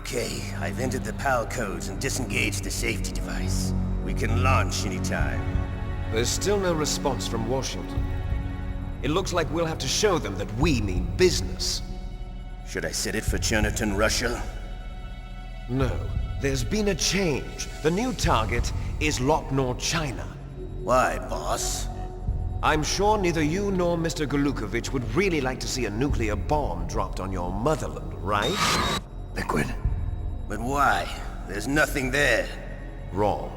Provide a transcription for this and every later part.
Okay, I've entered the PAL codes and disengaged the safety device. We can launch anytime. There's still no response from Washington. It looks like we'll have to show them that we mean business. Should I set it for Cherniton, Russia? No, there's been a change. The new target is Lopnor, China. Why, boss? I'm sure neither you nor Mr. Golukovich would really like to see a nuclear bomb dropped on your motherland, right? Liquid. But why? There's nothing there. Wrong.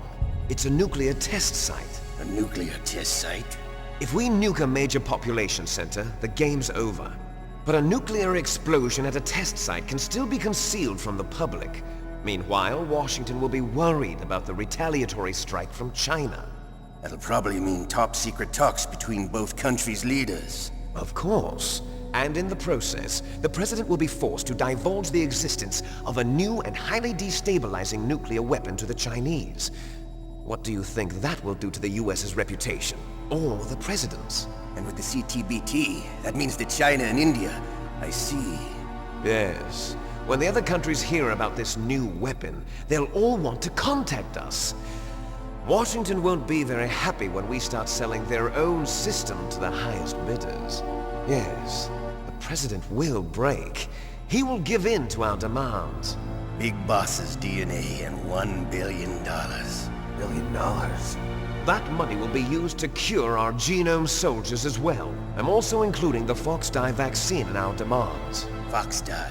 It's a nuclear test site. A nuclear test site? If we nuke a major population center, the game's over. But a nuclear explosion at a test site can still be concealed from the public. Meanwhile, Washington will be worried about the retaliatory strike from China. That'll probably mean top-secret talks between both countries' leaders. Of course. And in the process, the President will be forced to divulge the existence of a new and highly destabilizing nuclear weapon to the Chinese. What do you think that will do to the US's reputation? Or the President's? And with the CTBT, that means that China and India... I see. Yes. When the other countries hear about this new weapon, they'll all want to contact us. Washington won't be very happy when we start selling their own system to the highest bidders. Yes, the President will break. He will give in to our demands. Big Boss's DNA and $1 billion. $1 billion? That money will be used to cure our genome soldiers as well. I'm also including the Foxdie vaccine in our demands. Foxdie.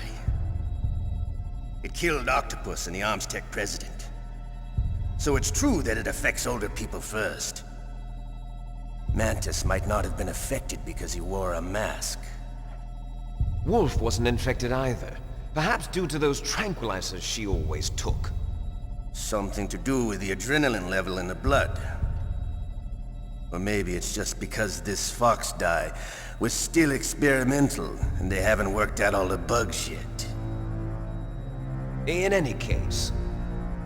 It killed Octopus and the Armstech president. So it's true that it affects older people first. Mantis might not have been affected because he wore a mask. Wolf wasn't infected either. Perhaps due to those tranquilizers she always took. Something to do with the adrenaline level in the blood. Or maybe it's just because this Foxdie was still experimental and they haven't worked out all the bugs yet. In any case,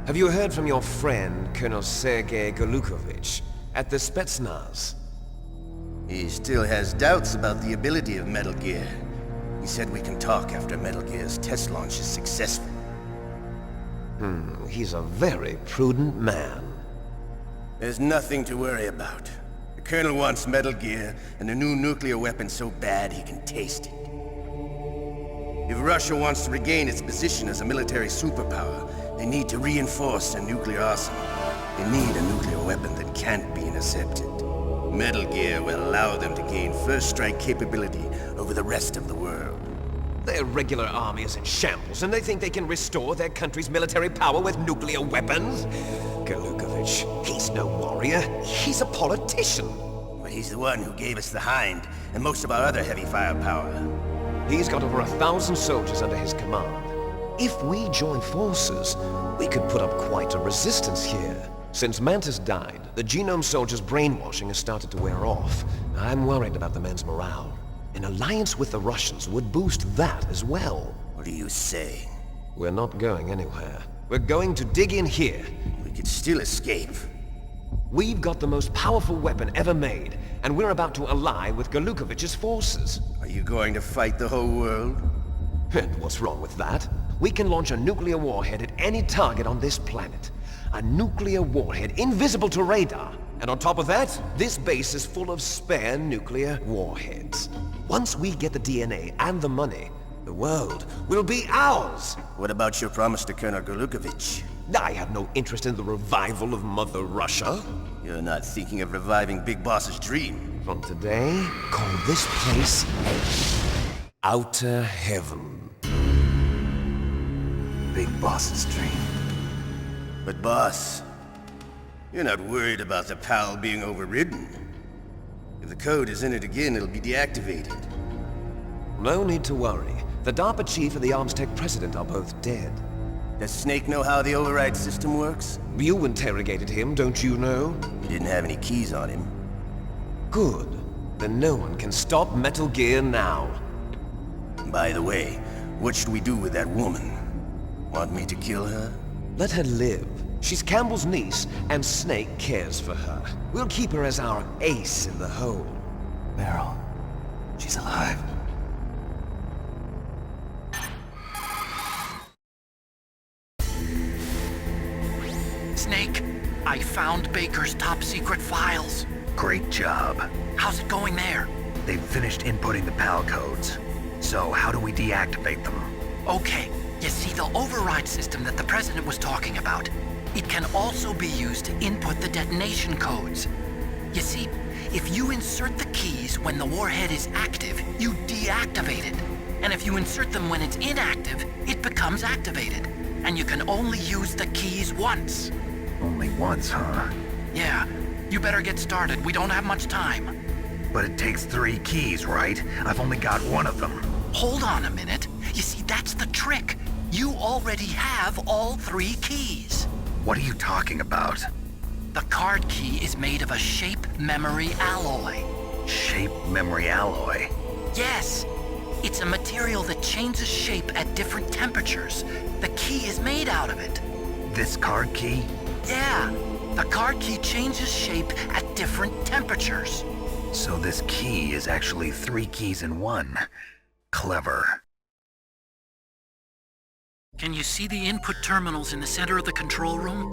have you heard from your friend, Colonel Sergei Golukovich, at the Spetsnaz? He still has doubts about the ability of Metal Gear. He said we can talk after Metal Gear's test launch is successful. He's a very prudent man. There's nothing to worry about. The Colonel wants Metal Gear and a new nuclear weapon so bad he can taste it. If Russia wants to regain its position as a military superpower, they need to reinforce their nuclear arsenal. They need a nuclear weapon that can't be intercepted. Metal Gear will allow them to gain first strike capability over the rest of the world. Their regular army is in shambles, and they think they can restore their country's military power with nuclear weapons? Golukovich, he's no warrior. He's a politician. But he's the one who gave us the Hind and most of our other heavy firepower. He's got over 1,000 soldiers under his command. If we join forces, we could put up quite a resistance here. Since Mantis died, the genome soldiers' brainwashing has started to wear off. I'm worried about the men's morale. An alliance with the Russians would boost that as well. What are you saying? We're not going anywhere. We're going to dig in here. We could still escape. We've got the most powerful weapon ever made, and we're about to ally with Golukovich's forces. Are you going to fight the whole world? And what's wrong with that? We can launch a nuclear warhead at any target on this planet. A nuclear warhead invisible to radar. And on top of that, this base is full of spare nuclear warheads. Once we get the DNA and the money, the world will be ours! What about your promise to Colonel Golukovich? I have no interest in the revival of Mother Russia. You're not thinking of reviving Big Boss's dream. From today, call this place Outer Heaven. Big Boss's dream. But boss, you're not worried about the PAL being overridden. If the code is in it again, it'll be deactivated. No need to worry. The DARPA chief and the Armstech president are both dead. Does Snake know how the override system works? You interrogated him, don't you know? He didn't have any keys on him. Good. Then no one can stop Metal Gear now. By the way, what should we do with that woman? Want me to kill her? Let her live. She's Campbell's niece, and Snake cares for her. We'll keep her as our ace in the hole. Meryl, she's alive. I found Baker's top-secret files. Great job. How's it going there? They've finished inputting the PAL codes. So how do we deactivate them? Okay, you see the override system that the President was talking about? It can also be used to input the detonation codes. You see, if you insert the keys when the warhead is active, you deactivate it. And if you insert them when it's inactive, it becomes activated. And you can only use the keys once. Only once, huh? Yeah, you better get started. We don't have much time. But it takes 3 keys, right? I've only got one of them. Hold on a minute. You see, that's the trick. You already have all 3 keys. What are you talking about? The card key is made of a shape memory alloy. Shape memory alloy? Yes. It's a material that changes shape at different temperatures. The key is made out of it. This card key? Yeah. The card key changes shape at different temperatures. So this key is actually 3 keys in one. Clever. Can you see the input terminals in the center of the control room?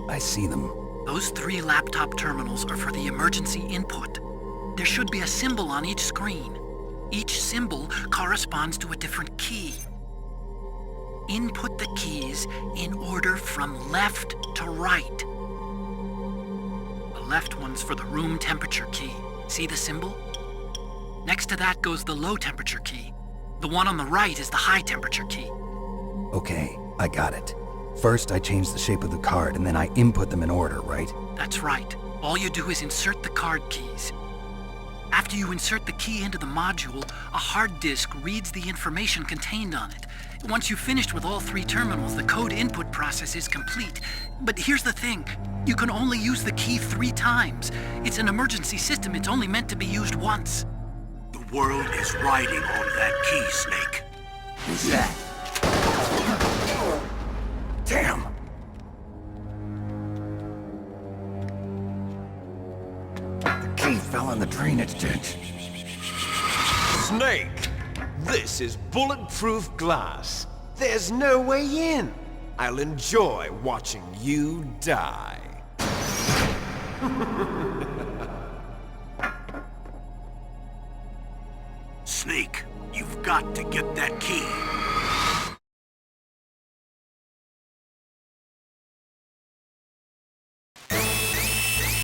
I see them. Those 3 laptop terminals are for the emergency input. There should be a symbol on each screen. Each symbol corresponds to a different key. Input the keys in order from left to right. The left one's for the room temperature key. See the symbol? Next to that goes the low temperature key. The one on the right is the high temperature key. Okay, I got it. First, I change the shape of the card, and then I input them in order, right? That's right. All you do is insert the card keys. After you insert the key into the module, a hard disk reads the information contained on it. Once you've finished with all 3 terminals, the code input process is complete. But here's the thing. You can only use the key 3 times. It's an emergency system. It's only meant to be used once. The world is riding on that key, Snake. Who's that? Damn! The key fell in the drainage ditch. Snake! This is bulletproof glass. There's no way in. I'll enjoy watching you die. Snake, you've got to get that key.